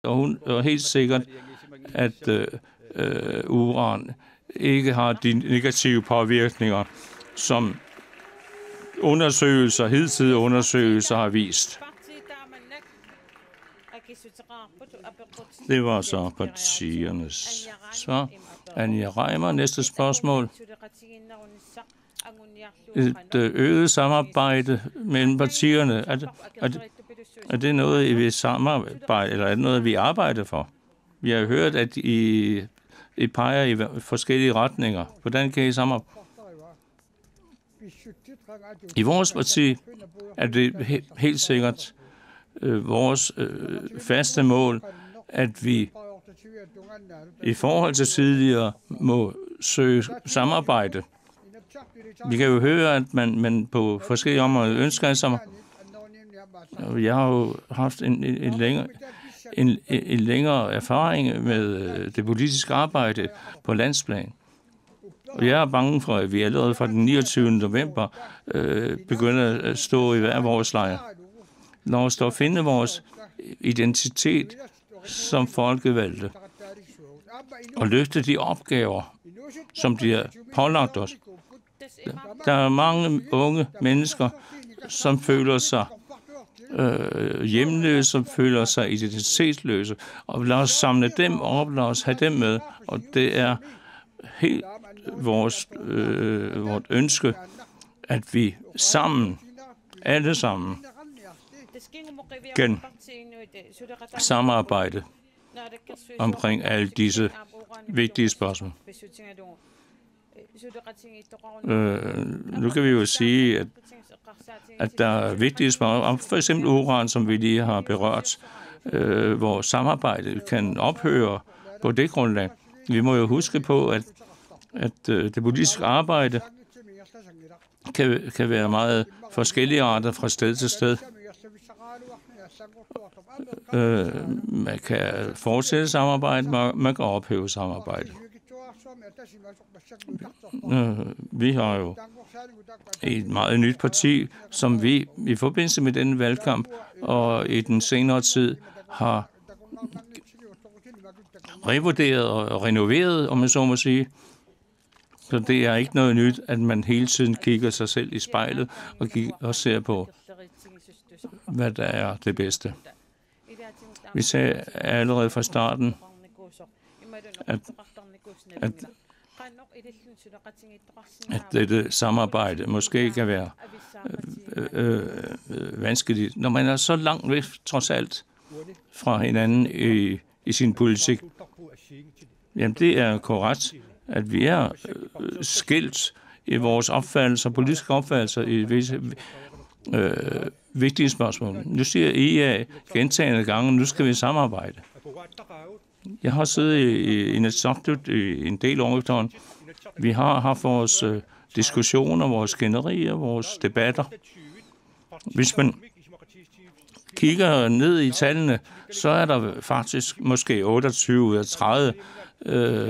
og helt sikkert, at uran ikke har de negative påvirkninger, som hidtidige undersøgelser har vist. Det var så partiernes svar. Anja Reimer, næste spørgsmål. Et øget samarbejde mellem partierne, er det noget, I vil samarbejde, eller er det noget, vi arbejder for? Vi har hørt, at I peger i forskellige retninger. Hvordan kan I samarbejde? I vores parti er det helt sikkert vores faste mål, at vi i forhold til tidligere må søge samarbejde. Vi kan jo høre, at man på forskellige områder ønsker at samarbejde. Jeg har jo haft en længere erfaring med det politiske arbejde på landsplan. Og jeg er bange for, at vi allerede fra den 29. november begynder at stå i hver vores lejr. Lad os dog finde vores identitet som folkevalgte og løfte de opgaver, som bliver pålagt os. Der er mange unge mennesker, som føler sig hjemløse, som føler sig identitetsløse. Og lad os samle dem op, lad os have dem med. Og det er helt vort ønske, at vi sammen, alle sammen, kan samarbejde omkring alle disse vigtige spørgsmål. Nu kan vi jo sige, at der er vigtige spørgsmål om for eksempel uran, som vi lige har berørt, hvor samarbejdet kan ophøre på det grundlag. Vi må jo huske på, at det politiske arbejde kan være meget forskellige arter fra sted til sted. Man kan fortsætte samarbejdet, man kan ophæve samarbejdet. Vi har jo et meget nyt parti, som vi i forbindelse med denne valgkamp og i den senere tid har revurderet og renoveret, om man så må sige. Så det er ikke noget nyt, at man hele tiden kigger sig selv i spejlet og ser på, hvad der er det bedste. Vi sagde allerede fra starten, at dette samarbejde måske kan være vanskeligt, når man er så langt væk, trods alt, fra hinanden i sin politik. Jamen, det er korrekt, at vi er skilt i vores opfattelser, politiske opfattelser i visse vigtige spørgsmål. Nu siger IA gentagne gange, nu skal vi samarbejde. Jeg har siddet i Inatsisartut i en del år efterhånden. Vi har haft vores diskussioner, vores skænderier, vores debatter. Hvis man kigger ned i tallene, så er der faktisk måske 28 ud af 30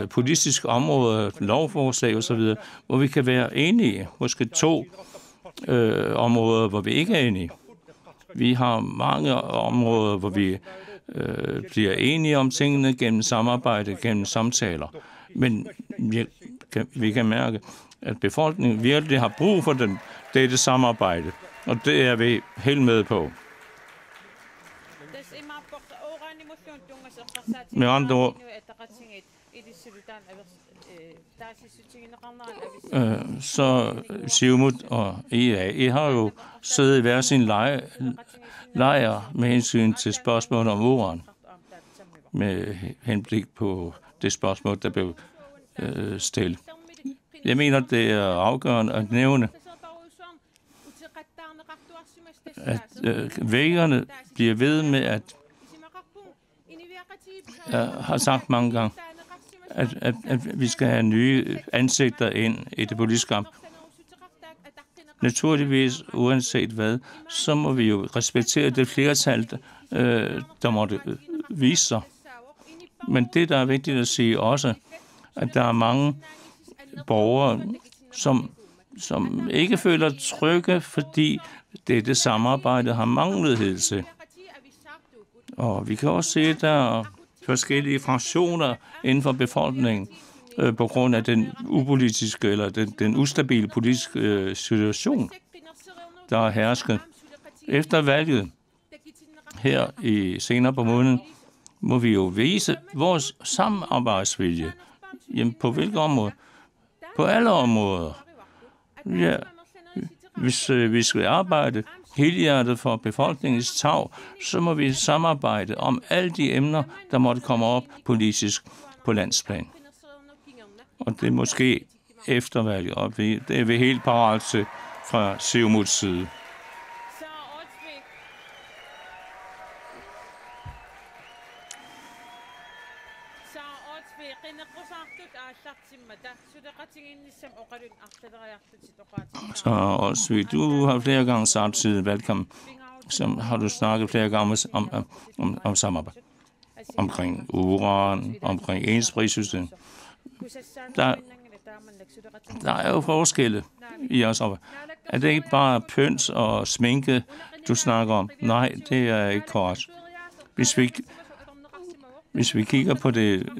politiske områder, lovforslag osv., hvor vi kan være enige. Måske 2 områder, hvor vi ikke er enige. Vi har mange områder, hvor vi bliver enige om tingene gennem samarbejde, gennem samtaler. Men vi kan mærke, at befolkningen virkelig har brug for dette samarbejde, og det er vi helt med på. Med andre ord, så Siumut og IA, I har jo siddet i hver sin lejr med hensyn til spørgsmålet om uran, med henblik på det spørgsmål, der blev stillet. Jeg mener, det er afgørende at nævne, at vælgerne bliver ved med at har sagt mange gange, at vi skal have nye ansigter ind i det politiske kamp. Naturligvis, uanset hvad, så må vi jo respektere det flertal, der måtte vise sig. Men det, der er vigtigt at sige også, at der er mange borgere, som ikke føler trygge, fordi dette samarbejde har manglet hidtil. Og vi kan også se, at der er forskellige fraktioner inden for befolkningen på grund af den upolitiske eller den ustabile politiske situation, der er hersket. Efter valget her i senere på måneden, må vi jo vise vores samarbejdsvilje. Jamen, på hvilke områder? På alle områder. Ja, hvis vi skal arbejde helhjertet for befolkningens tag, så må vi samarbejde om alle de emner, der måtte komme op politisk på landsplan. Og det er måske eftervalget, og det er vi helt parat til fra Siumuts side. Så også du har flere gange sagt siden valgkampen, som har du snakket flere gange om samarbejde omkring uran, omkring ensprissystemet. Der er jo forskelle i os. Er det ikke bare pynt og sminke, du snakker om? Nej, det er ikke korrekt. Hvis vi kigger på det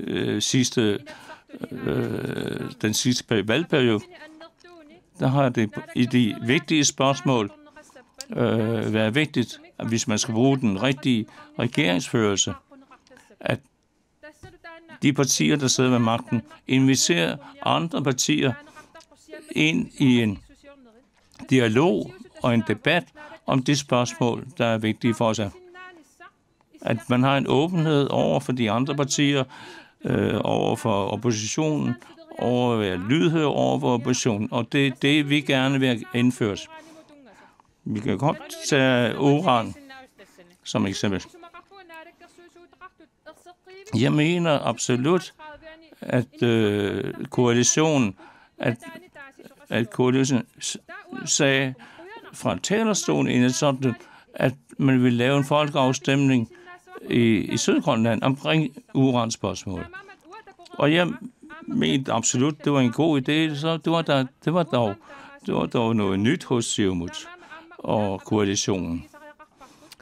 den sidste valgperiode, der har det i de vigtige spørgsmål været vigtigt, at hvis man skal bruge den rigtige regeringsførelse, at de partier, der sidder ved magten, inviterer andre partier ind i en dialog og en debat om de spørgsmål, der er vigtige for os. At man har en åbenhed over for de andre partier, over for oppositionen, over at være lydhør over for oppositionen, og det er det, vi gerne vil indføre. Vi kan godt tage uran som eksempel. Jeg mener absolut, at koalitionen sagde fra talerstolen i sådan, at man ville lave en folkeafstemning i Sydgrønland omkring uranspørgsmål. Og jeg mente absolut, det var en god idé, så det var dog noget nyt hos Siumut og koalitionen.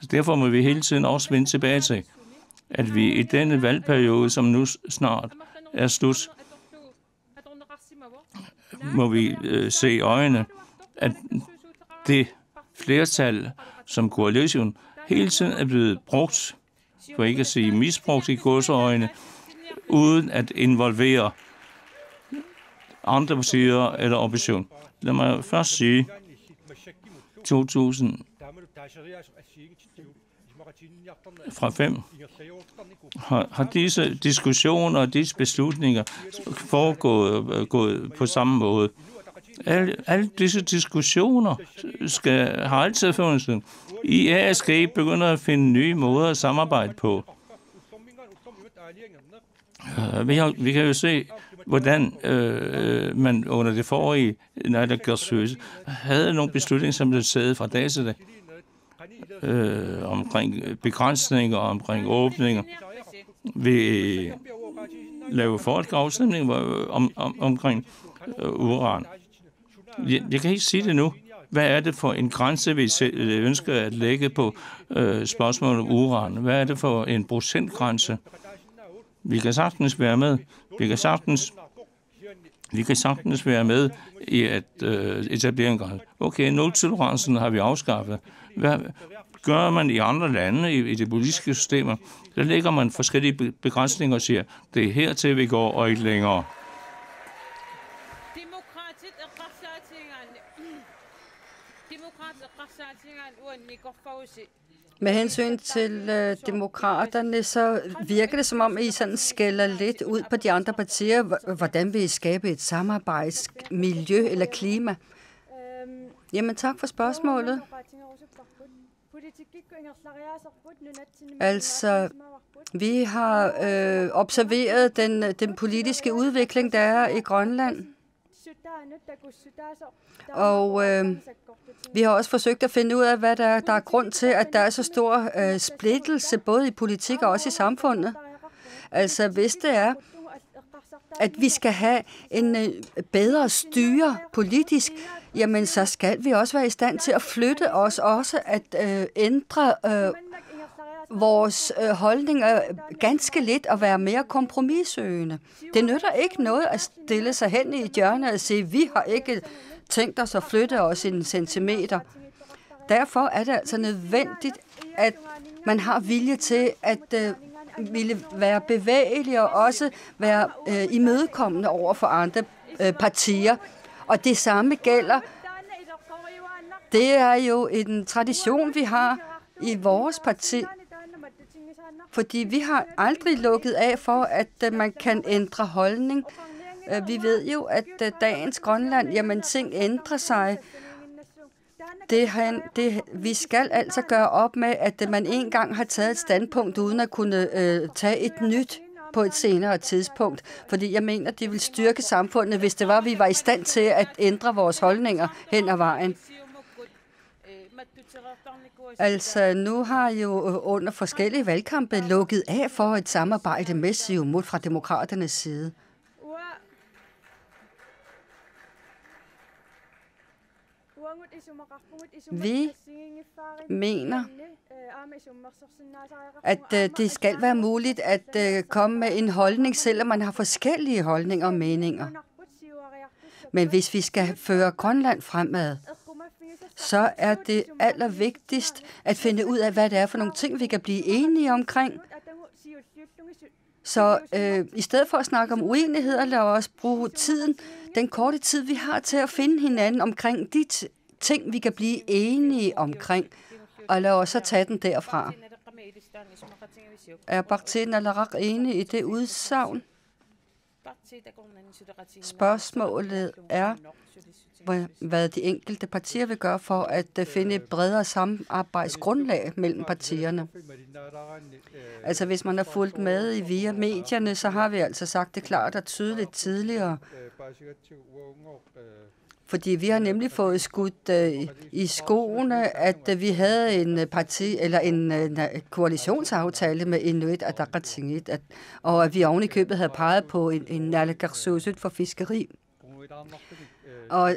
Så derfor må vi hele tiden også vende tilbage til, at vi i denne valgperiode, som nu snart er slut, må vi se i øjnene, at det flertal, som koalitionen hele tiden er blevet brugt, for ikke at sige misbrugt i gåseøjne, uden at involvere andre partier eller opposition. Lad mig først sige, 2000 fra 5 har disse diskussioner og disse beslutninger foregået på samme måde. Alle disse diskussioner har altid fundet. IA skal begynde at finde nye måder at samarbejde på. Vi kan jo se, hvordan man under det forrige naalakkersuisut havde nogle beslutninger, som blev taget fra dag til dag omkring begrænsninger, omkring åbninger. Vi lave folkeafstemning omkring uran. Jeg kan ikke sige det nu. Hvad er det for en grænse, vi ønsker at lægge på spørgsmålet om uran? Hvad er det for en procentgrænse? Vi kan sagtens være med. Vi kan sagtens være med i at etablere en grænse. Okay, nul-tolerancen har vi afskaffet. Hvad gør man i andre lande, i de politiske systemer? Der lægger man forskellige begrænsninger og siger, det er hertil, vi går, og ikke længere. Med hensyn til demokraterne, så virker det som om, I sådan skælder lidt ud på de andre partier, hvordan vil I skabe et samarbejdsmiljø eller klima? Jamen tak for spørgsmålet. Altså, vi har observeret den politiske udvikling, der er i Grønland. Og vi har også forsøgt at finde ud af, hvad der er grund til, at der er så stor splittelse, både i politik og også i samfundet. Altså, hvis det er, at vi skal have en bedre styre politisk, jamen så skal vi også være i stand til at flytte os, også at ændre vores holdninger ganske lidt at være mere kompromissøgende. Det nytter ikke noget at stille sig hen i et hjørne og sige, vi har ikke tænkt os at flytte os en centimeter. Derfor er det altså nødvendigt, at man har vilje til at ville være bevægelig og også være imødekommende over for andre partier. Og det samme gælder. Det er jo en tradition, vi har i vores parti. Fordi vi har aldrig lukket af for, at man kan ændre holdning. Vi ved jo, at dagens Grønland, jamen ting ændrer sig. Vi skal altså gøre op med, at man engang har taget et standpunkt, uden at kunne tage et nyt på et senere tidspunkt. Fordi jeg mener, det vil styrke samfundet, hvis det var, vi var i stand til at ændre vores holdninger hen ad vejen. Altså, nu har jo under forskellige valgkampe lukket af for et samarbejde med Siumut fra demokraternes side. Vi mener, at det skal være muligt at komme med en holdning, selvom man har forskellige holdninger og meninger. Men hvis vi skal føre Grønland fremad, så er det allervigtigst at finde ud af, hvad det er for nogle ting, vi kan blive enige omkring. Så i stedet for at snakke om uenigheder, lad os bruge tiden, den korte tid, vi har til at finde hinanden omkring de ting, vi kan blive enige omkring. Og lad os så tage den derfra. Er Partii Naleraq enig i det udsagn? Spørgsmålet er, hvad de enkelte partier vil gøre for at finde et bredere samarbejdsgrundlag mellem partierne. Altså hvis man har fulgt med via medierne, så har vi altså sagt det klart og tydeligt tidligere. Fordi vi har nemlig fået skudt i skoene, at vi havde en koalitionsaftale med Inuit Ataqatigiit, og at vi oven i købet havde peget på en naalakkersuisut for fiskeri. Og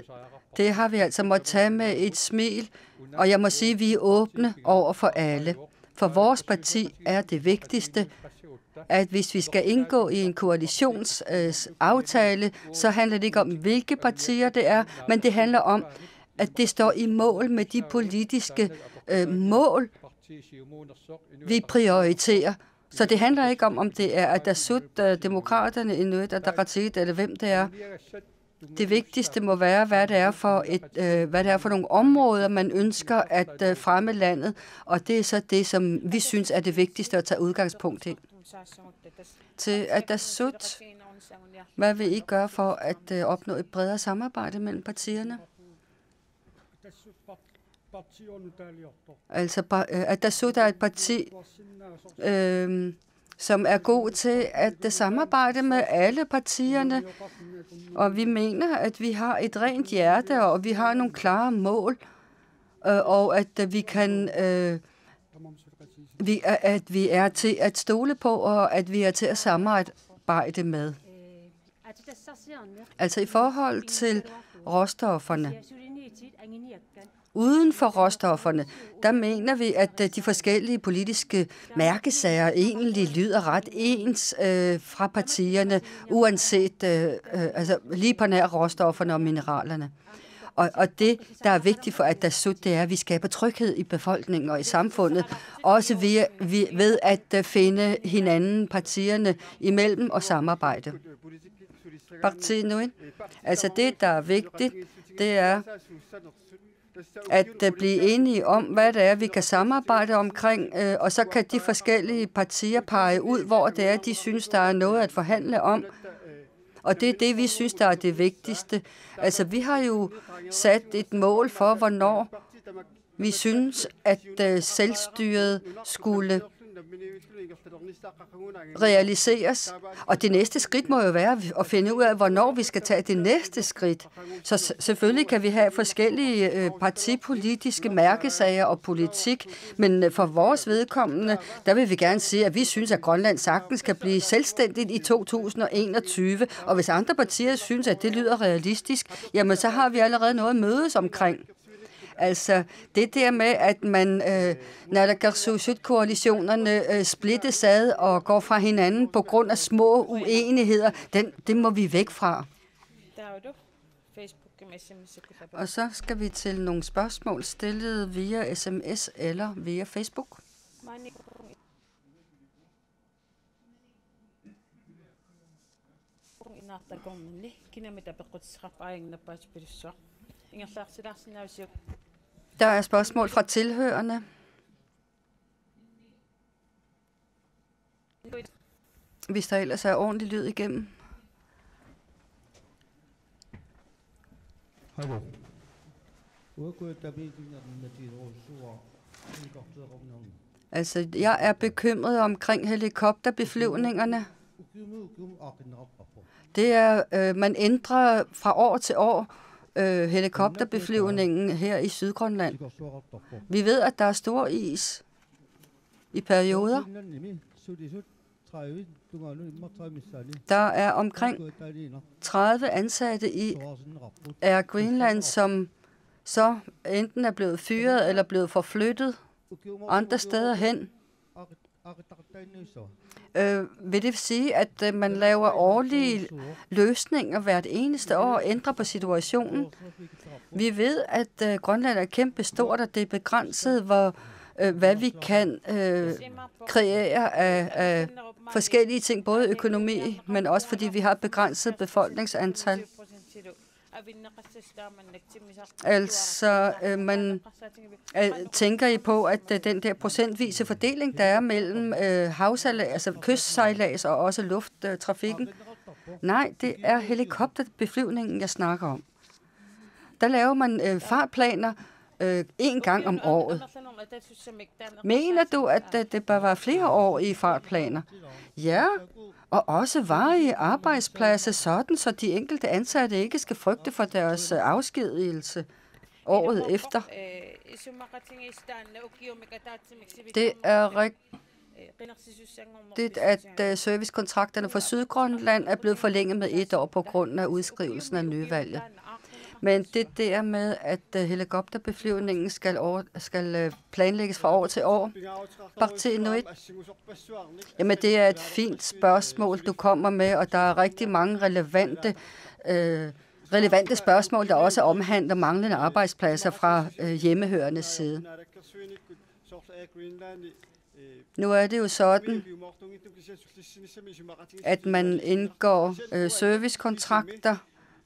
det har vi altså måttet tage med et smil, og jeg må sige, at vi er åbne over for alle. For vores parti er det vigtigste, at hvis vi skal indgå i en koalitionsaftale, så handler det ikke om, hvilke partier det er, men det handler om, at det står i mål med de politiske mål, vi prioriterer. Så det handler ikke om det er Atassut, demokraterne, Inuit Ataqatigiit eller hvem det er. Det vigtigste må være, hvad det er for nogle områder, man ønsker at fremme landet, og det er så det, som vi synes er det vigtigste at tage udgangspunkt i. Til Atassut, hvad vil I gøre for at opnå et bredere samarbejde mellem partierne? Altså, Atassut er et parti, som er god til at samarbejde med alle partierne, og vi mener, at vi har et rent hjerte, og vi har nogle klare mål, og at vi kan, at vi er til at stole på, og at vi er til at samarbejde med. Altså i forhold til råstofferne. Uden for råstofferne, der mener vi, at de forskellige politiske mærkesager egentlig lyder ret ens fra partierne, uanset altså lige på nær råstofferne og mineralerne. Og det, der er vigtigt for Atassut, det er, at vi skaber tryghed i befolkningen og i samfundet, også ved at finde hinanden, partierne imellem og samarbejde. Partii Inuit. Altså det, der er vigtigt, det er at blive enige om, hvad det er, vi kan samarbejde omkring, og så kan de forskellige partier pege ud, hvor det er, de synes, der er noget at forhandle om. Og det er det, vi synes, der er det vigtigste. Altså, vi har jo sat et mål for, hvornår vi synes, at selvstyret skulle realiseres. Og det næste skridt må jo være at finde ud af, hvornår vi skal tage det næste skridt. Så selvfølgelig kan vi have forskellige partipolitiske mærkesager og politik, men for vores vedkommende, der vil vi gerne sige, at vi synes, at Grønland sagtens kan blive selvstændigt i 2021. Og hvis andre partier synes, at det lyder realistisk, jamen så har vi allerede noget at mødes omkring. Altså det der med, at man, naalakkersuisut-koalitionerne splittes ad og går fra hinanden på grund af små uenigheder, det må vi væk fra. Og så skal vi til nogle spørgsmål stillet via sms eller via Facebook. Der er spørgsmål fra tilhørerne. Hvis der ellers er ordentlig lyd igennem. Altså, jeg er bekymret omkring helikopterbeflyvningerne. Det er, man ændrer fra år til år helikopterbeflyvningen her i Sydgrønland. Vi ved, at der er stor is i perioder. Der er omkring 30 ansatte i Air Greenland, som så enten er blevet fyret eller blevet forflyttet andre steder hen. Vil det sige, at man laver årlige løsninger hvert eneste år og ændrer på situationen? Vi ved, at Grønland er kæmpe stort, og det er begrænset, hvad vi kan kreere af forskellige ting, både økonomi, men også fordi vi har et begrænset befolkningsantal. Altså, man tænker I på, at den der procentvise fordeling, der er mellem altså kystsejlads og også lufttrafikken? Nej, det er helikopterbeflyvningen, jeg snakker om. Der laver man fartplaner en gang om året. Mener du, at det bør være flere år i fartplaner? Ja, og også varige arbejdspladser sådan, så de enkelte ansatte ikke skal frygte for deres afskedigelse året efter. Det er rigtigt, at servicekontrakterne for Sydgrønland er blevet forlænget med 1 år på grund af udskrivelsen af nyvalget. Men det der med, at helikopterbeflyvningen skal planlægges fra år til år. Jamen, det er et fint spørgsmål, du kommer med, og der er rigtig mange relevante spørgsmål, der også omhandler manglende arbejdspladser fra hjemmehørendes side. Nu er det jo sådan, at man indgår servicekontrakter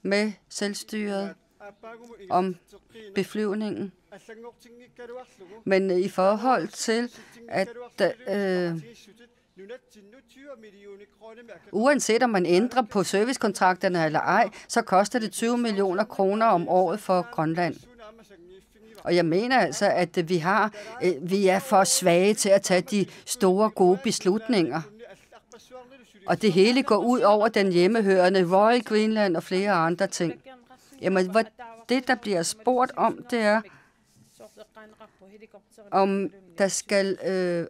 med selvstyret om beflyvningen. Men i forhold til, at uanset om man ændrer på servicekontrakterne eller ej, så koster det 20 millioner kroner om året for Grønland. Og jeg mener altså, at vi er for svage til at tage de store, gode beslutninger. Og det hele går ud over den hjemmehørende Royal Greenland og flere andre ting. Jamen, det, der bliver spurgt om, det er, om der skal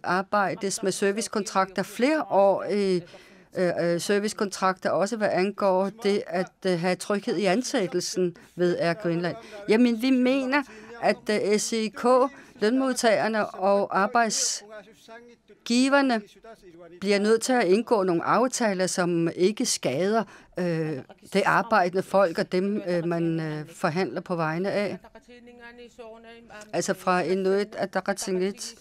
arbejdes med servicekontrakter flere år i servicekontrakter, også hvad angår det at have tryghed i ansættelsen ved Air Greenland. Jamen, vi mener, at SIK, lønmodtagerne og arbejdsgiverne bliver nødt til at indgå nogle aftaler, som ikke skader det arbejdende folk og dem, man forhandler på vegne af. Altså fra Inuit Ataqatigiit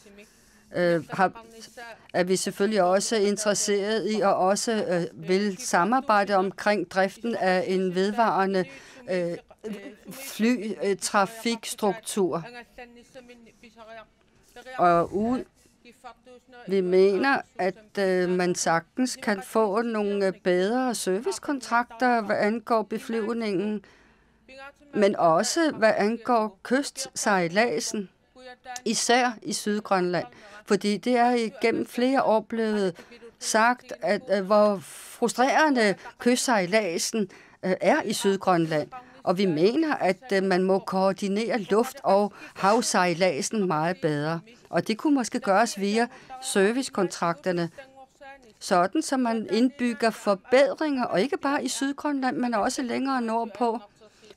er vi selvfølgelig også interesseret i og også vil samarbejde omkring driften af en vedvarende flytrafikstruktur. Og vi mener, at man sagtens kan få nogle bedre servicekontrakter, hvad angår beflyvningen, men også hvad angår kystsejladsen, især i Sydgrønland. Fordi det er igennem flere år blevet sagt, at hvor frustrerende kystsejladsen er i Sydgrønland. Og vi mener, at man må koordinere luft- og havsejladsen meget bedre. Og det kunne måske gøres via servicekontrakterne, sådan så man indbygger forbedringer, og ikke bare i Sydgrønland, men også længere nordpå.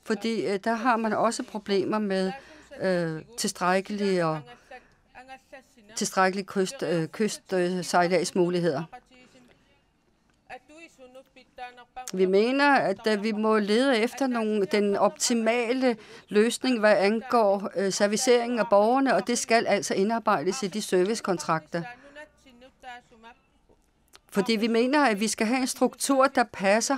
Fordi der har man også problemer med tilstrækkelige kystsejladsmuligheder. Vi mener, at vi må lede efter den optimale løsning, hvad angår serviceringen af borgerne, og det skal altså indarbejdes i de servicekontrakter. Fordi vi mener, at vi skal have en struktur, der passer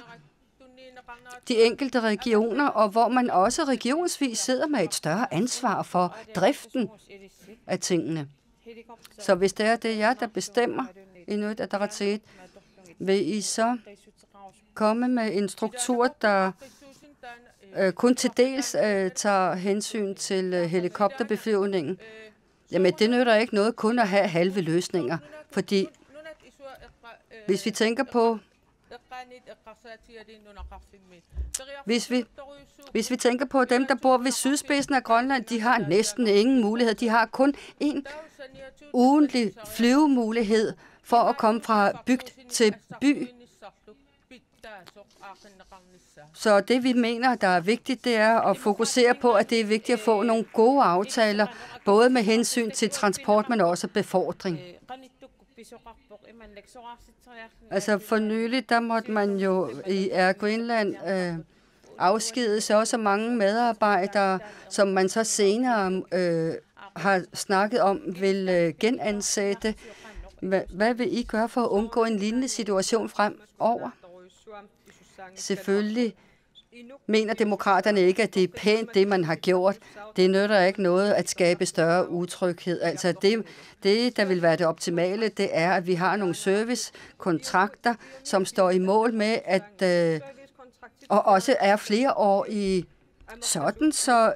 de enkelte regioner, og hvor man også regionsvis sidder med et større ansvar for driften af tingene. Så hvis det er jer, der bestemmer Inuit Ataqatigiit, vil I så komme med en struktur, der kun til dels tager hensyn til helikopterbeflyvningen? Jamen, det nytter ikke noget kun at have halve løsninger, fordi hvis vi tænker på Hvis vi tænker på dem, der bor ved sydspidsen af Grønland, de har næsten ingen mulighed. De har kun en ugentlig flyvemulighed for at komme fra bygd til by. Så det, vi mener, der er vigtigt, det er at fokusere på, at det er vigtigt at få nogle gode aftaler, både med hensyn til transport, men også befordring. Altså for nylig, der måtte man jo i Air Greenland afskedige så mange medarbejdere, som man så senere har snakket om, vil genansætte. Hvad vil I gøre for at undgå en lignende situation fremover? Selvfølgelig mener demokraterne ikke, at det er pænt, det man har gjort. Det nytter ikke noget at skabe større utryghed. Altså det, der vil være det optimale, det er, at vi har nogle servicekontrakter, som står i mål med, at og også er flere år i sådan, så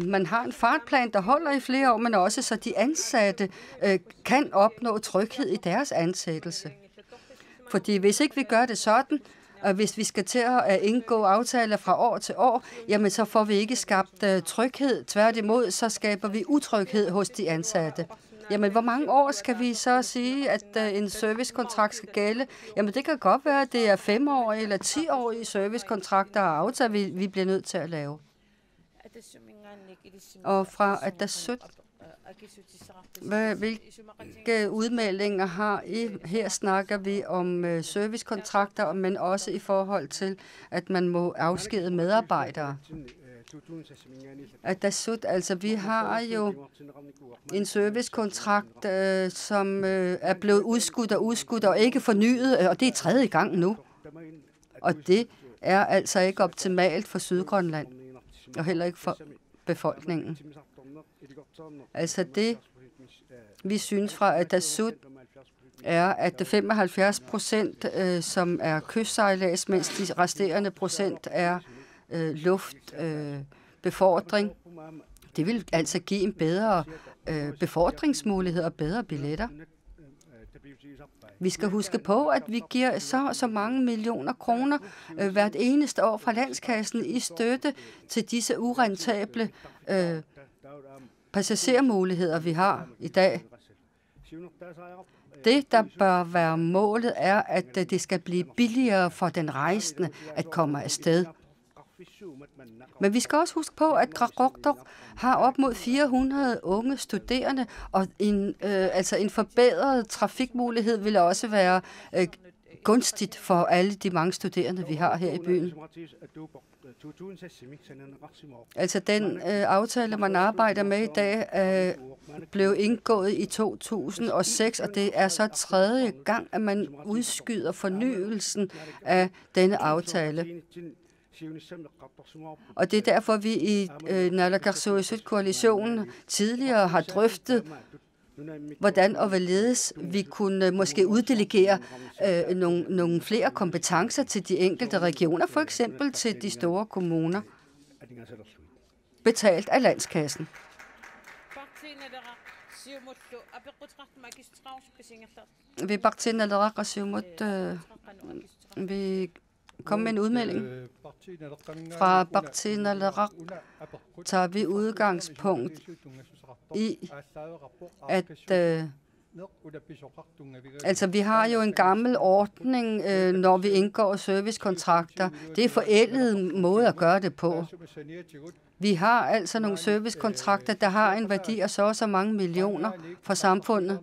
man har en fartplan, der holder i flere år, men også så de ansatte kan opnå tryghed i deres ansættelse. Fordi hvis ikke vi gør det sådan, og hvis vi skal til at indgå aftaler fra år til år, jamen så får vi ikke skabt tryghed. Tværtimod, så skaber vi utryghed hos de ansatte. Jamen, hvor mange år skal vi så sige, at en servicekontrakt skal gælde? Jamen, det kan godt være, at det er 5 år eller 10 år i servicekontrakter og aftaler, vi bliver nødt til at lave. Og fra Atassut, hvilke udmeldinger har I? Her snakker vi om servicekontrakter, men også i forhold til, at man må afskede medarbejdere. Atassut, altså vi har jo en servicekontrakt, som er blevet udskudt og ikke fornyet, og det er 3. gang nu. Og det er altså ikke optimalt for Sydgrønland, og heller ikke for befolkningen. Altså det, vi synes fra Atassut, er, at 75%, som er kystsejlads, mens de resterende procent er luftbefordring. Det vil altså give en bedre befordringsmulighed og bedre billetter. Vi skal huske på, at vi giver så mange millioner kroner hvert eneste år fra landskassen i støtte til disse urentable passagermuligheder, vi har i dag. Det, der bør være målet, er, at det skal blive billigere for den rejsende at komme afsted. Men vi skal også huske på, at Qaqortoq har op mod 400 unge studerende, og en forbedret trafikmulighed vil også være gunstigt for alle de mange studerende, vi har her i byen. Altså den aftale, man arbejder med i dag, blev indgået i 2006, og det er så 3. gang, at man udskyder fornyelsen af denne aftale. Og det er derfor, vi i Naalakkersuisut-koalitionen tidligere har drøftet, hvordan og hvorledes vi kunne måske uddelegere nogle flere kompetencer til de enkelte regioner, for eksempel til de store kommuner, betalt af landskassen. Vil Partii Naalakkersuisut vi komme med en udmelding? Fra Partii Naalakkersuisut tager vi udgangspunkt i, at altså vi har jo en gammel ordning, når vi indgår servicekontrakter. Det er forældet måde at gøre det på. Vi har altså nogle servicekontrakter, der har en værdi af så og så mange millioner for samfundet.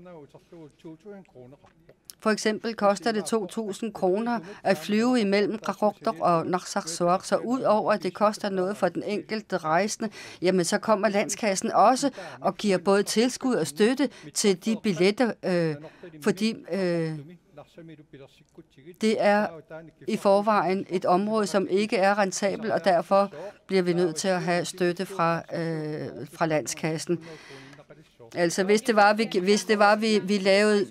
For eksempel koster det 2.000 kroner at flyve imellem Qaqortoq og Narsarsuaq, så ud over at det koster noget for den enkelte rejsende, jamen så kommer landskassen også og giver både tilskud og støtte til de billetter, fordi det er i forvejen et område, som ikke er rentabelt, og derfor bliver vi nødt til at have støtte fra landskassen. Altså hvis det var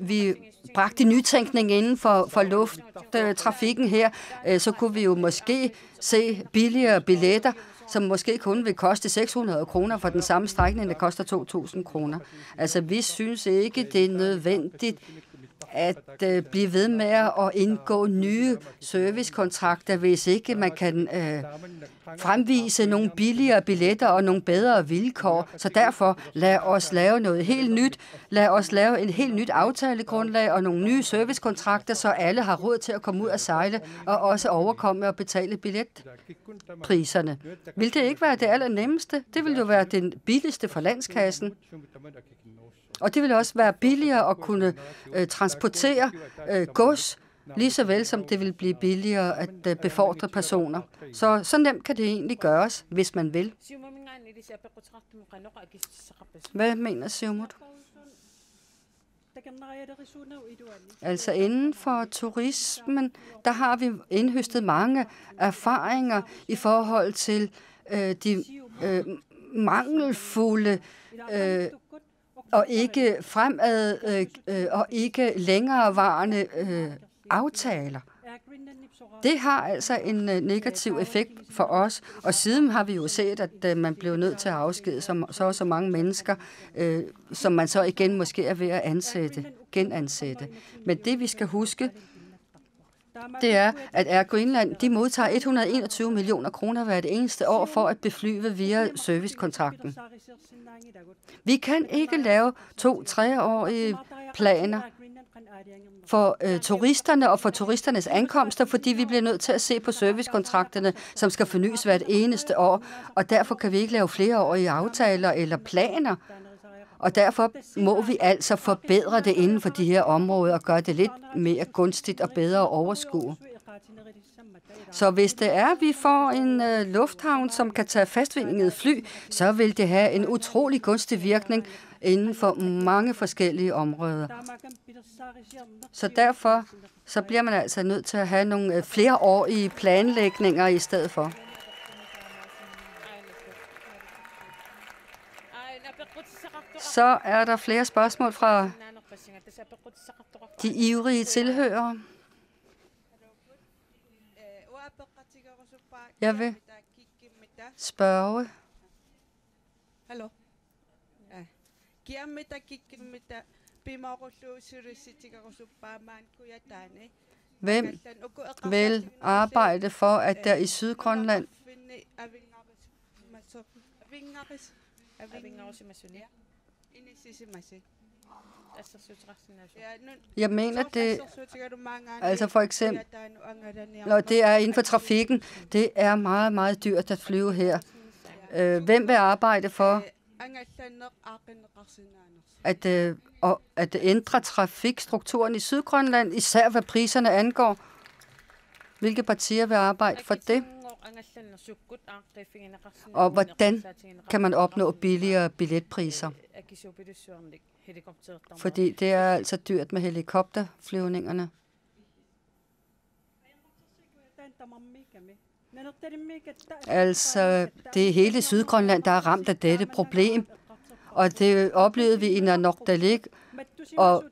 vi bragte nytænkning inden for lufttrafikken her, så kunne vi jo måske se billigere billetter, som måske kun vil koste 600 kroner for den samme strækning, der koster 2.000 kroner. Altså vi synes ikke, det er nødvendigt at blive ved med at indgå nye servicekontrakter, hvis ikke man kan fremvise nogle billigere billetter og nogle bedre vilkår. Så derfor lad os lave noget helt nyt. Lad os lave en helt nyt aftalegrundlag og nogle nye servicekontrakter, så alle har råd til at komme ud og sejle og også overkomme og betale billetpriserne. Vil det ikke være det allernemmeste? Det vil jo være den billigste for landskassen. Og det vil også være billigere at kunne transportere gods, lige så vel som det vil blive billigere at befordre personer. Så nemt kan det egentlig gøres, hvis man vil. Hvad mener Siumut? Altså inden for turismen, der har vi indhøstet mange erfaringer i forhold til de mangelfulde og ikke fremad og ikke længerevarende aftaler. Det har altså en negativ effekt for os, og siden har vi jo set, at man blev nødt til at afskede så mange mennesker, som man så igen måske er ved at genansætte. Men det vi skal huske, det er, at Air Greenland, de modtager 121 millioner kroner hvert eneste år for at beflyve via servicekontrakten. Vi kan ikke lave 2-3-årige planer for turisterne og for turisternes ankomster, fordi vi bliver nødt til at se på servicekontrakterne, som skal fornyes hvert eneste år, og derfor kan vi ikke lave flereårige aftaler eller planer. Og derfor må vi altså forbedre det inden for de her områder og gøre det lidt mere gunstigt og bedre at overskue. Så hvis det er, at vi får en lufthavn, som kan tage fastvingede fly, så vil det have en utrolig gunstig virkning inden for mange forskellige områder. Så derfor så bliver man altså nødt til at have nogle flereårige planlægninger i stedet for. Så er der flere spørgsmål fra de ivrige tilhørere. Jeg vil spørge. Hallo. Hvem vil arbejde for, at der i Sydgrønland jeg mener det, altså for eksempel, når det er inden for trafikken, det er meget, meget dyrt at flyve her. Hvem vil arbejde for at ændre trafikstrukturen i Sydgrønland, især hvad priserne angår? Hvilke partier vil arbejde for det? Og hvordan kan man opnå billigere billetpriser? Fordi det er altså dyrt med helikopterflyvningerne. Altså, det er hele Sydgrønland, der er ramt af dette problem. Og det oplevede vi i Nanortalik. Og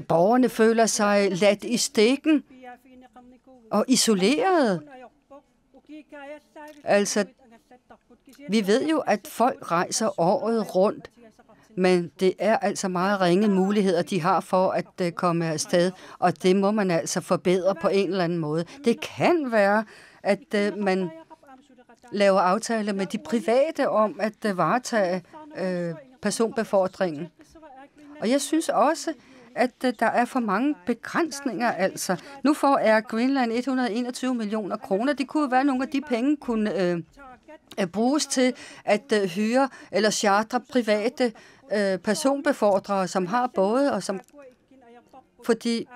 borgerne føler sig ladt i stikken og isoleret. Altså, vi ved jo, at folk rejser året rundt, men det er altså meget ringe muligheder, de har for at komme afsted, og det må man altså forbedre på en eller anden måde. Det kan være, at man laver aftaler med de private om at varetage personbefordringen. Og jeg synes også, at der er for mange begrænsninger. Altså, nu får Air Greenland 121 millioner kroner. Det kunne være, at nogle af de penge kunne bruges til at hyre eller chartre private personbefordrere, som har både, og som fordi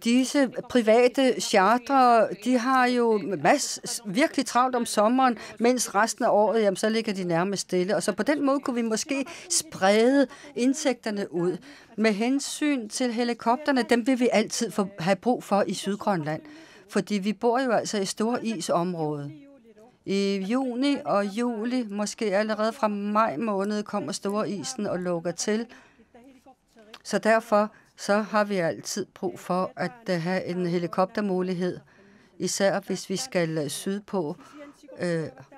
disse private chartre, de har jo virkelig travlt om sommeren, mens resten af året, jamen, så ligger de nærmest stille. Og så på den måde kunne vi måske sprede indtægterne ud. Med hensyn til helikopterne, dem vil vi altid have brug for i Sydgrønland, fordi vi bor jo altså i store isområder. I juni og juli, måske allerede fra maj måned, kommer store isen og lukker til. Så derfor så har vi altid brug for at have en helikoptermulighed, især hvis vi skal sydpå,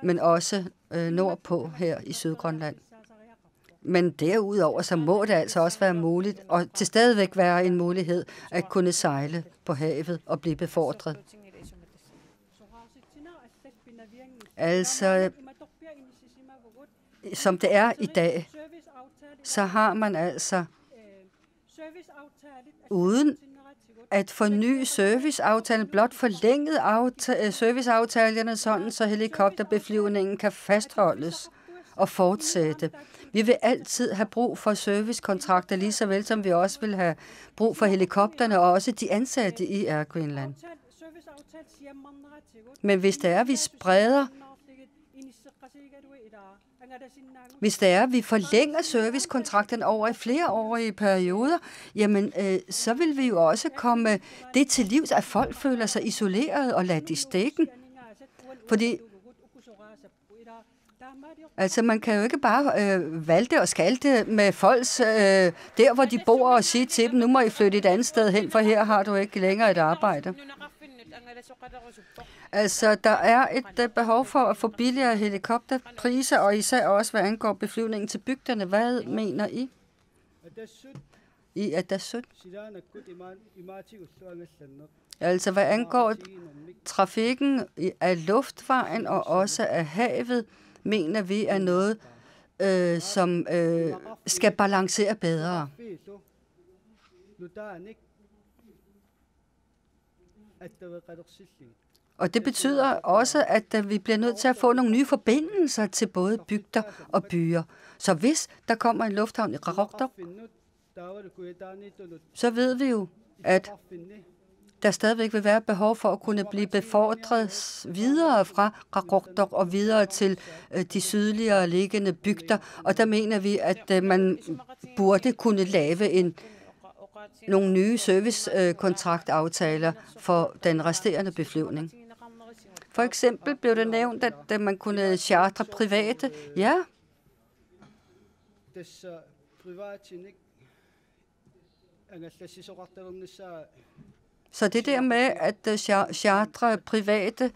men også nordpå her i Sydgrønland. Men derudover så må det altså også være muligt, og til stadigvæk være en mulighed at kunne sejle på havet og blive befordret. Altså, som det er i dag, så har man altså uden at forny serviceaftalen, blot forlænget serviceaftalerne, sådan så helikopterbeflyvningen kan fastholdes og fortsætte. Vi vil altid have brug for servicekontrakter, lige så vel som vi også vil have brug for helikopterne og også de ansatte i Air Greenland. Men hvis det er, vi spreder, hvis det er, vi forlænger servicekontrakten over i flereårige perioder, jamen, så vil vi jo også komme det til livs, at folk føler sig isoleret og ladt i stikken. Fordi altså, man kan jo ikke bare valte og skalte med folks der, hvor de bor, og sige til dem, nu må I flytte et andet sted hen, for her har du ikke længere et arbejde. Altså, der er et behov for at få billigere helikopterpriser, og især også, hvad angår beflyvningen til bygderne. Hvad mener I? I Adasut? Altså, hvad angår trafikken af luftvejen og også af havet, mener vi er noget, som skal balancere bedre. Og det betyder også, at vi bliver nødt til at få nogle nye forbindelser til både bygder og byer. Så hvis der kommer en lufthavn i Qaqortoq, så ved vi jo, at der stadigvæk vil være behov for at kunne blive befordret videre fra Qaqortoq og videre til de sydligere liggende bygder. Og der mener vi, at man burde kunne lave nogle nye servicekontraktaftaler for den resterende beflyvning. For eksempel blev det nævnt, at man kunne chartre private. Ja. Så det der med at chartre private,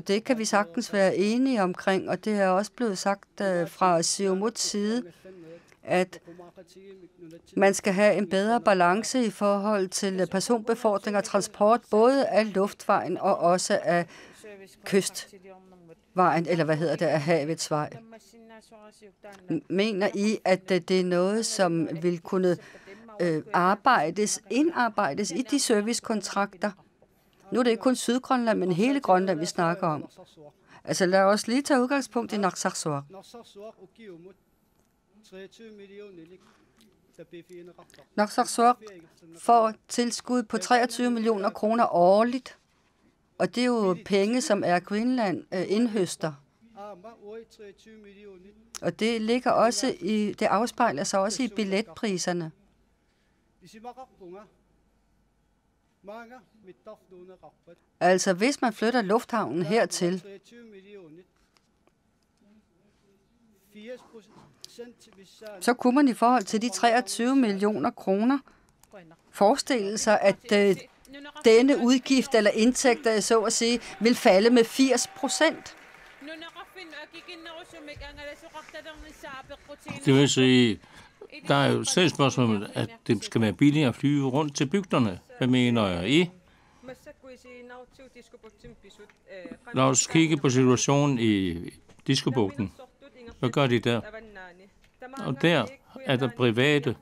det kan vi sagtens være enige omkring, og det er også blevet sagt fra Siumuts side, at man skal have en bedre balance i forhold til personbefordring og transport, både af luftvejen og også af kystvejen, eller hvad hedder det, af havets vej. Mener I, at det er noget, som vil kunne indarbejdes i de servicekontrakter? Nu er det ikke kun Sydgrønland, men hele Grønland, vi snakker om. Altså lad os lige tage udgangspunkt i Narsarsuaq. Narsarsuaq får tilskud på 23 millioner kroner årligt, og det er jo penge, som Air Greenland indhøster. Og det ligger også det afspejler sig også i billetpriserne. Altså, hvis man flytter lufthavnen hertil, så kunne man i forhold til de 23 millioner kroner forestille sig, at denne udgift eller indtægt, så at sige, vil falde med 80%. Det vil sige, der er jo selv spørgsmålet, at det skal være billigere at flyve rundt til bygderne. Hvad mener I? Lad os kigge på situationen i Diskobugten. Hvad gør de der? Og der er der private,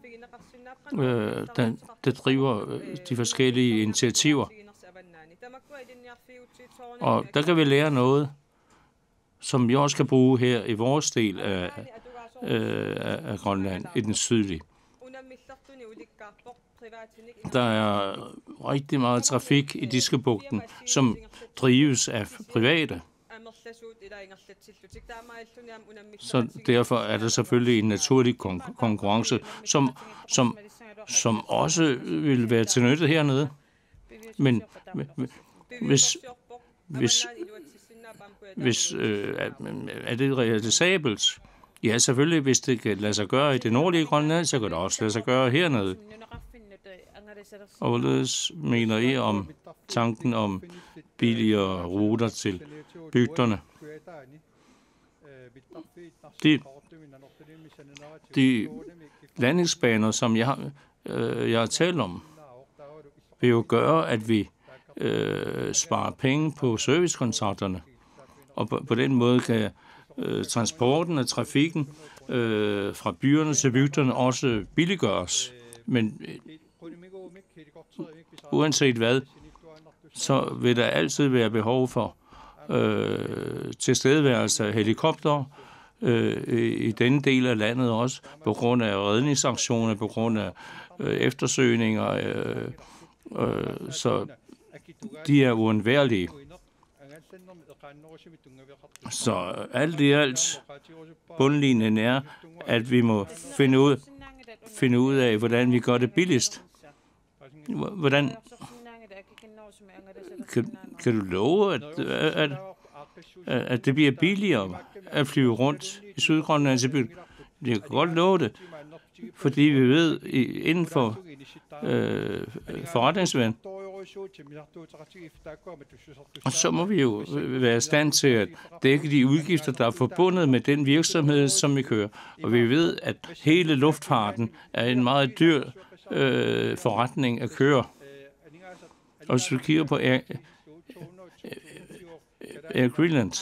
der driver de forskellige initiativer. Og der kan vi lære noget, som vi også kan bruge her i vores del af Grønland, i den sydlige. Der er rigtig meget trafik i Diskebugten, som drives af private. Så derfor er der selvfølgelig en naturlig konkurrence, som også vil være til nytte hernede. Men hvis er det realisabelt? Ja, selvfølgelig, hvis det kan lade sig gøre i det nordlige Grønland, så kan det også lade sig gøre hernede. Og hvorledes mener I om tanken om billigere ruter til bygderne? De landingsbaner, som jeg har talt om, vil jo gøre, at vi sparer penge på servicekontrakterne. Og på den måde kan transporten af trafikken fra byerne til bygderne også billiggøres. Men uanset hvad, så vil der altid være behov for tilstedeværelse af helikopter i denne del af landet også, på grund af redningsaktioner, på grund af eftersøgninger, så de er uundværlige. Så alt i alt, bundlinjen er, at vi må finde ud af, hvordan vi gør det billigst. Hvordan kan du love, at det bliver billigere at flyve rundt i Sydgrønland til byen? Jeg kan godt love det, fordi vi ved, inden for forretningsverden, og så må vi jo være i stand til at dække de udgifter, der er forbundet med den virksomhed, som vi kører. Og vi ved, at hele luftfarten er en meget dyr forretning at køre. Og hvis vi kigger på Air Greenland,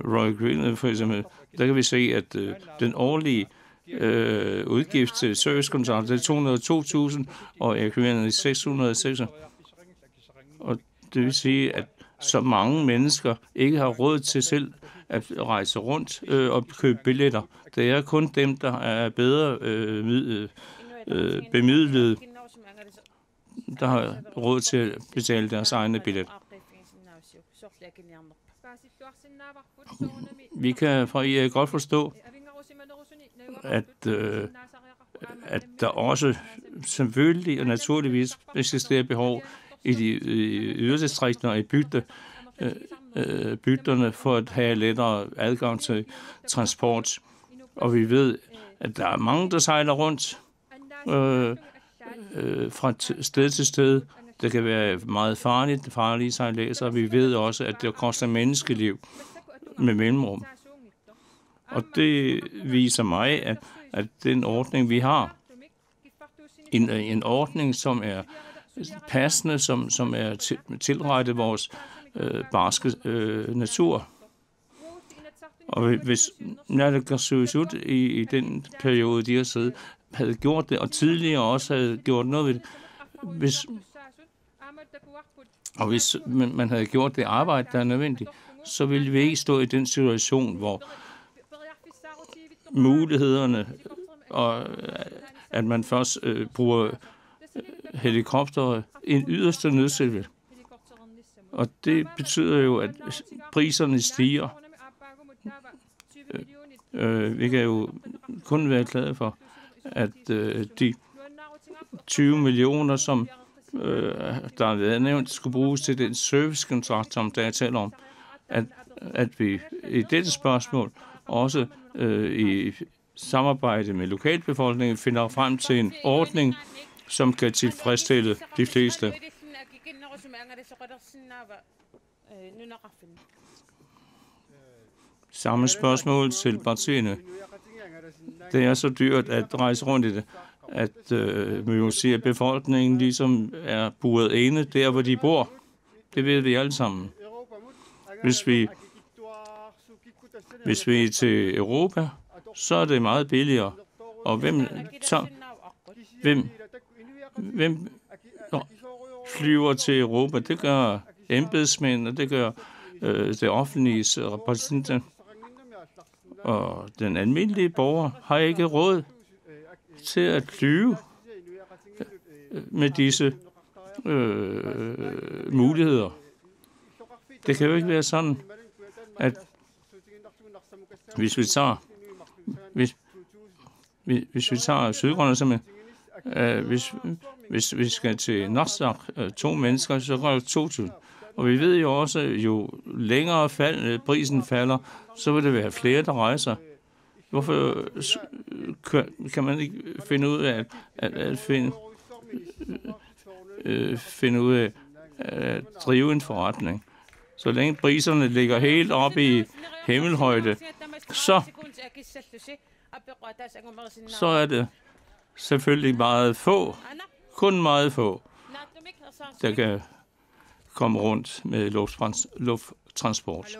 Royal Greenland for eksempel, der kan vi se, at den årlige udgift til servicekontrakt er 202.000, og Air Greenland er 606. Og det vil sige, at så mange mennesker ikke har råd til selv at rejse rundt og købe billetter. Det er kun dem, der er bedre bemidlede, der har råd til at betale deres egne billetter. Vi kan fra IA godt forstå, at der også selvfølgelig og naturligvis eksisterer behov i de yderdistrikter og i bygderne for at have lettere adgang til transport. Og vi ved, at der er mange, der sejler rundt fra sted til sted. Det kan være meget farlige sejladser. Vi ved også, at det koster menneskeliv med mellemrum. Og det viser mig, at den ordning, vi har, en ordning, som er passende, som er tilrettet vores barske natur. Og hvis naalakkersuisut i den periode, de har siddet, havde gjort det, og tidligere også havde gjort noget ved det, hvis man havde gjort det arbejde, der er nødvendigt, så ville vi ikke stå i den situation, hvor mulighederne, og at man først bruger helikopter i en yderste nødstilfælde. Og det betyder jo, at priserne stiger. Vi kan jo kun være glade for, at de 20 millioner, som der har været nævnt, skulle bruges til den servicekontrakt, som der er talt om, at vi i dette spørgsmål også i samarbejde med lokalbefolkningen finder frem til en ordning, som kan tilfredsstille de fleste. Samme spørgsmål til partierne. Det er så dyrt at rejse rundt i det, at vi må sige, at befolkningen ligesom er buret inde der, hvor de bor. Det ved vi alle sammen. Hvis vi er til Europa, så er det meget billigere. Og hvem flyver til Europa. Det gør embedsmænd, og det gør det offentliges repræsentanter. Og den almindelige borger har ikke råd til at flyve med disse muligheder. Det kan jo ikke være sådan, at hvis vi tager Sydgrønland simpelthen, hvis vi skal til Nasdaq, 2 mennesker, så går det 2.000. Og vi ved jo også, jo længere prisen falder, så vil det være flere, der rejser. Hvorfor kan man ikke finde ud af at finde ud af at drive en forretning? Så længe priserne ligger helt oppe i himmelhøjde, så er det selvfølgelig meget få, kun meget få, der kan komme rundt med lufttransport.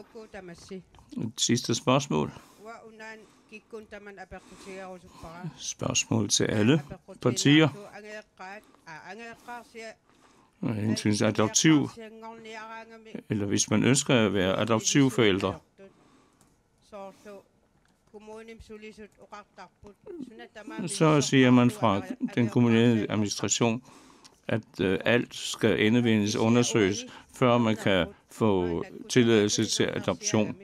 Sidste spørgsmål. Spørgsmål til alle partier. Jeg synes, adoptiv, eller hvis man ønsker at være adoptivforældre, så siger man fra den kommunale administration, at alt skal endevendes undersøges, før man kan få tilladelse til adoption.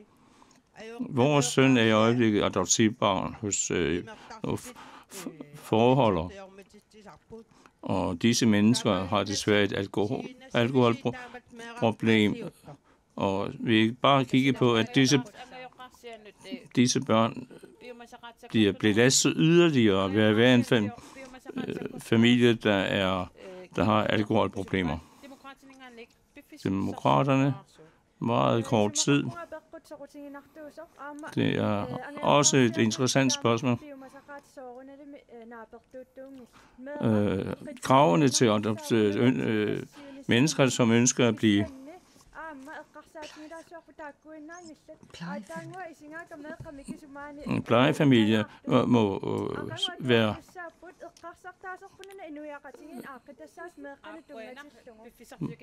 Vores søn er i øjeblikket adoptivbarn hos forholder, og disse mennesker har desværre et alkoholproblem, og vi bare kigge på, at disse børn bliver belastet yderligere ved at være en familie, der har alkoholproblemer. Demokraterne, meget kort tid. Det er også et interessant spørgsmål. Kravene til mennesker, som ønsker at blive plejefamilier,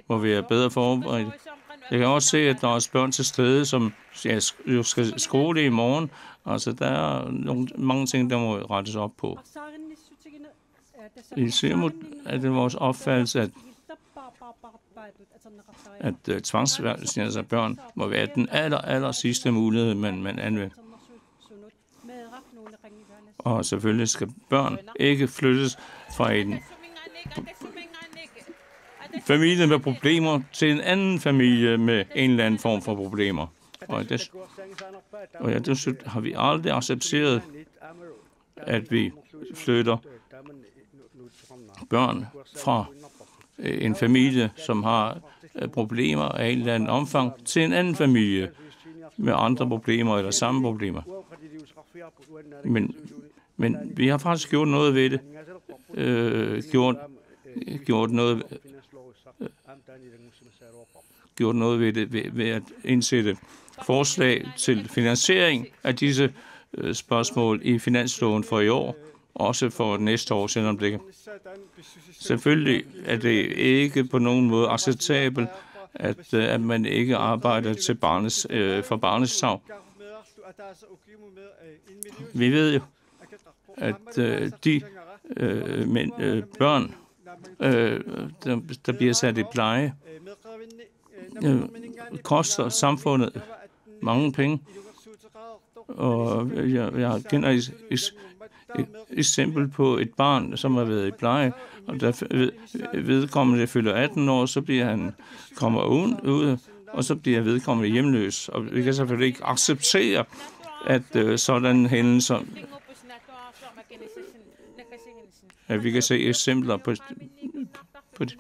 må være bedre forberedt. Jeg kan også se, at der er børn til stede, som jo skal skole i morgen. Altså, der er mange ting, der må rettes op på. I Siumut er det vores opfattelse, at tvangsværelse af børn må være den aller sidste mulighed, man anvender. Og selvfølgelig skal børn ikke flyttes fra en familie med problemer til en anden familie med en eller anden form for problemer. Og det har vi aldrig accepteret, at vi flytter børn fra en familie, som har problemer af en eller anden omfang, til en anden familie med andre problemer eller samme problemer. Men vi har faktisk gjort noget ved det. Gjort noget ved det ved at indsætte forslag til finansiering af disse spørgsmål i finansloven for i år, også for næste år, selvom det ikke. Selvfølgelig er det ikke på nogen måde acceptabelt, at man ikke arbejder til for barnets sag. Vi ved jo, at de børn, der bliver sat i pleje, koster samfundet mange penge. Og jeg kender et eksempel på et barn, som har været i pleje, og da vedkommende fylder 18 år, så bliver han kommer ud, og så bliver vedkommende hjemløs. Og vi kan selvfølgelig ikke acceptere, at sådan hændelser, at vi kan se eksempler på det.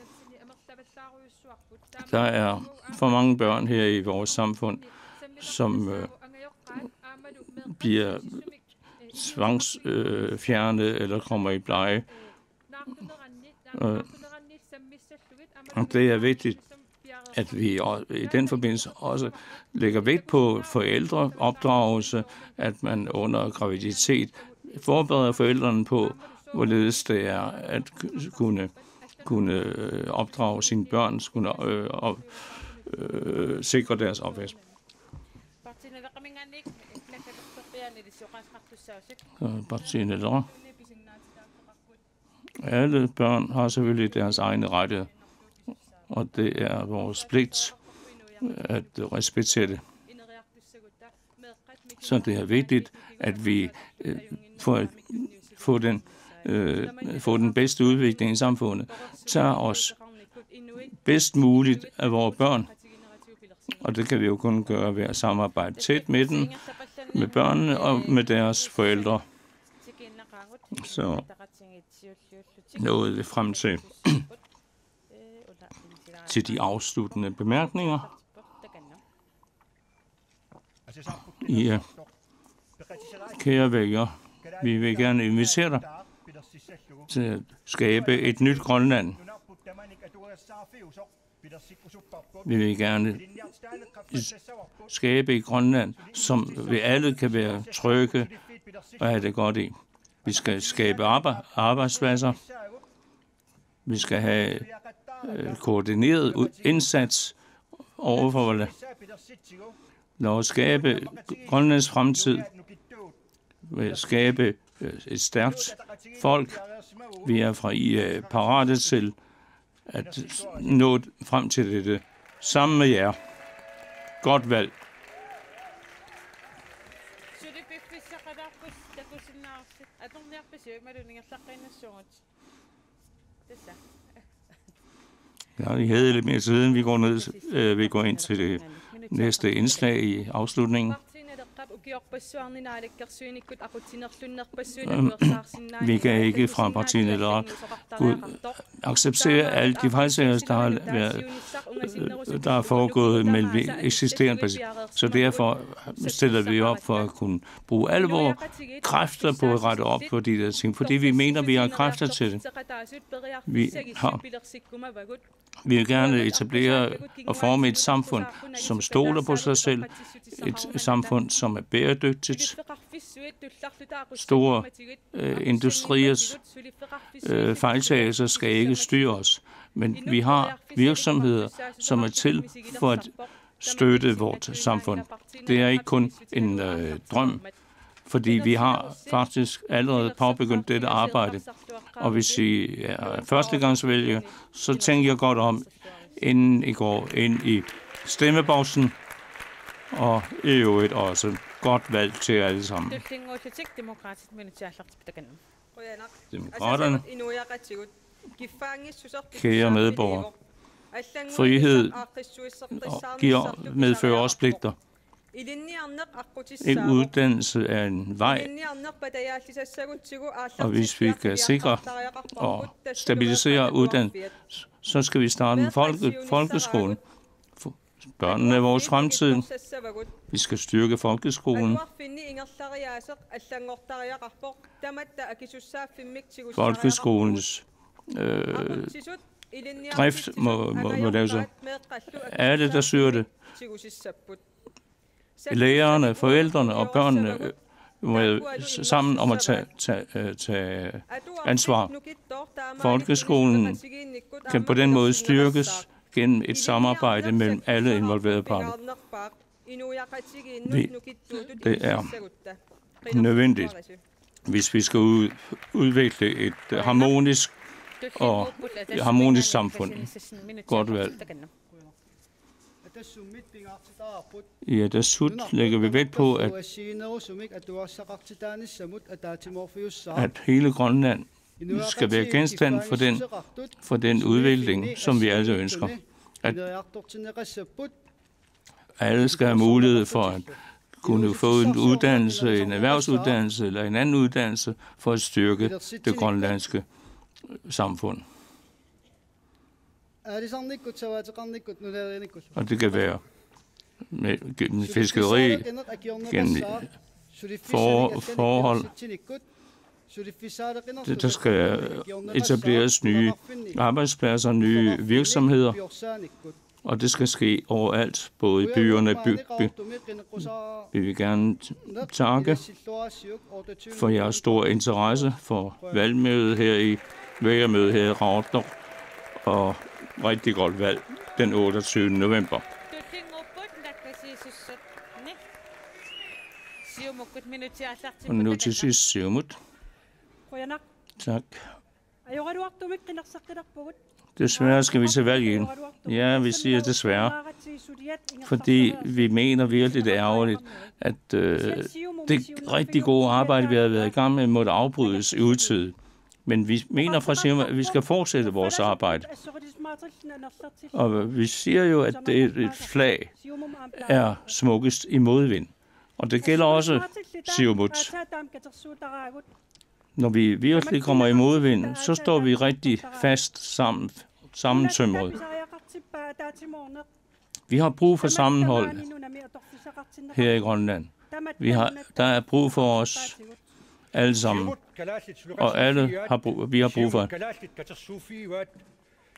Der er for mange børn her i vores samfund, som bliver tvangsfjernet eller kommer i pleje. Og det er vigtigt, at vi i den forbindelse også lægger vægt på forældreopdragelse, at man under graviditet forbereder forældrene på, hvorledes det er at kunne kunne opdrage sine børn, kunne sikre deres opvækst. Alle børn har selvfølgelig deres egne rettigheder, og det er vores pligt at respektere det. Så det er vigtigt, at vi får den bedste udvikling i samfundet, tager os bedst muligt af vores børn, og det kan vi jo kun gøre ved at samarbejde tæt med dem, med børnene og med deres forældre. Så nåede vi frem til de afsluttende bemærkninger. Ja, kære vælgere, vi vil gerne invitere dig til at skabe et nyt Grønland. Vi vil gerne skabe et Grønland, som vi alle kan være trygge og have det godt i. Vi skal skabe arbejdspladser. Vi skal have koordineret indsats overfor det. Lad os skabe Grønlands fremtid. Ved at skabe et stærkt folk. Vi er fra IA parate til at nå frem til dette sammen med jer. Godt valg. Ja, vi havde lidt mere tid, vi går ind til det næste indslag i afslutningen. Vi kan ikke fra partiet eller acceptere alle de fejlsager, der er foregået mellem eksisterende partier. Så derfor stiller vi op for at kunne bruge alle vores kræfter på at rette op på de der ting, fordi vi mener, vi har kræfter til det. Vi vil gerne etablere og forme et samfund, som stoler på sig selv, et samfund, som er bæredygtigt. Store industriers fejltagelser skal ikke styre os, men vi har virksomheder, som er til for at støtte vores samfund. Det er ikke kun en drøm, fordi vi har faktisk allerede påbegyndt dette arbejde. Og hvis I er førstegangsvælger, så tænker jeg godt om, inden I går ind i stemmeboksen, og i øvrigt også godt valg til alle sammen. Demokraterne, kære medborgere, frihed medfører også pligter. En uddannelse er en vej, og hvis vi kan sikre og stabilisere uddannelsen, så skal vi starte med folkeskolen. Børnene er vores fremtid. Vi skal styrke folkeskolen. Folkeskolens drift må lave sig. Alle, der søger det. Lærerne, forældrene og børnene må sammen om at tage ansvar. Folkeskolen kan på den måde styrkes gennem et samarbejde mellem alle involverede parter. Det er nødvendigt, hvis vi skal udvikle et harmonisk samfund. Godt valg. I Atassut lægger vi vægt på, at hele Grønland skal være genstand for den udvikling, som vi alle ønsker. At alle skal have mulighed for at kunne få en uddannelse, en erhvervsuddannelse eller en anden uddannelse for at styrke det grønlandske samfund. Og det kan være med fiskeri, gennem forhold. Der skal etableres nye arbejdspladser, nye virksomheder, og det skal ske overalt, både i byerne og Vi vil gerne takke for jeres store interesse for vælgermødet her i Raartok. og rigtig godt valg den 28. november. Og nu til sidst Siumut. Tak. Desværre skal vi til valg igen. Ja, vi siger desværre, fordi vi mener virkelig, det er ærgerligt, at det rigtig gode arbejde, vi har været i gang med, måtte afbrydes i utide. Men vi mener fra Siumut, at vi skal fortsætte vores arbejde. Og vi siger jo, at et flag er smukkest i modvind. Og det gælder også Siumut. Når vi virkelig kommer i modvind, så står vi rigtig fast sammentømret. Vi har brug for sammenhold her i Grønland. Der er brug for os alle sammen, og vi har brug for.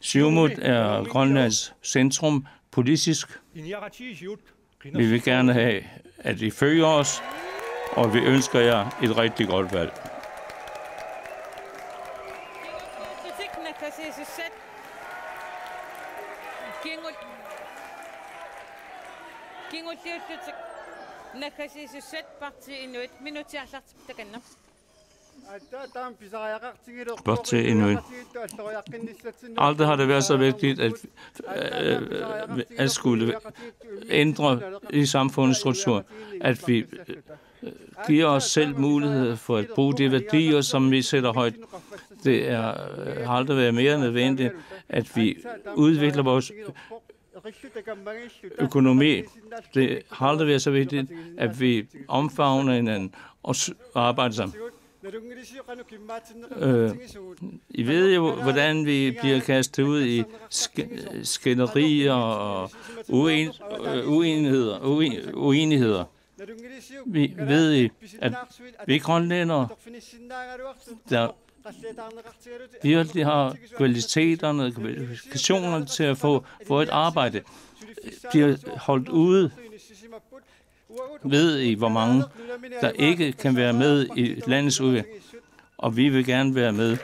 Siumut er Grønlands centrum politisk. Vi vil gerne have, at I følger os, og vi ønsker jer et rigtig godt valg. Parti Inuit. Aldrig har det været så vigtigt at skulle ændre i samfundets struktur, at vi giver os selv mulighed for at bruge de værdier, som vi sætter højt. Det har aldrig været mere nødvendigt, at vi udvikler vores økonomi. Det har aldrig været så vigtigt, at vi omfavner hinanden og arbejder sammen. I ved jo, hvordan vi bliver kastet ud i skænderier og uenigheder. Vi ved, at vi grønlændere, der virkelig har kvalifikationerne til at få et arbejde, bliver holdt ude. Ved I, hvor mange der ikke kan være med i landets udvikling? Og vi vil gerne være med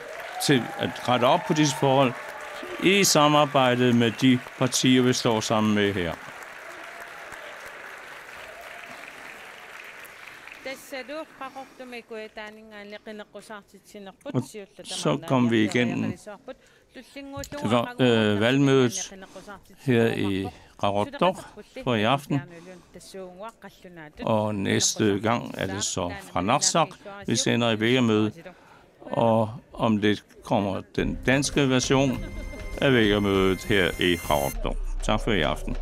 til at rette op på disse forhold i samarbejde med de partier, vi står sammen med her. Og så kom vi igennem valgmødet her i Qaqortoq for i aften. Og næste gang er det så fra Narsaq, vi sender i vælgermødet. Og om lidt kommer den danske version af vælgermødet her i Qaqortoq. Tak for i aften.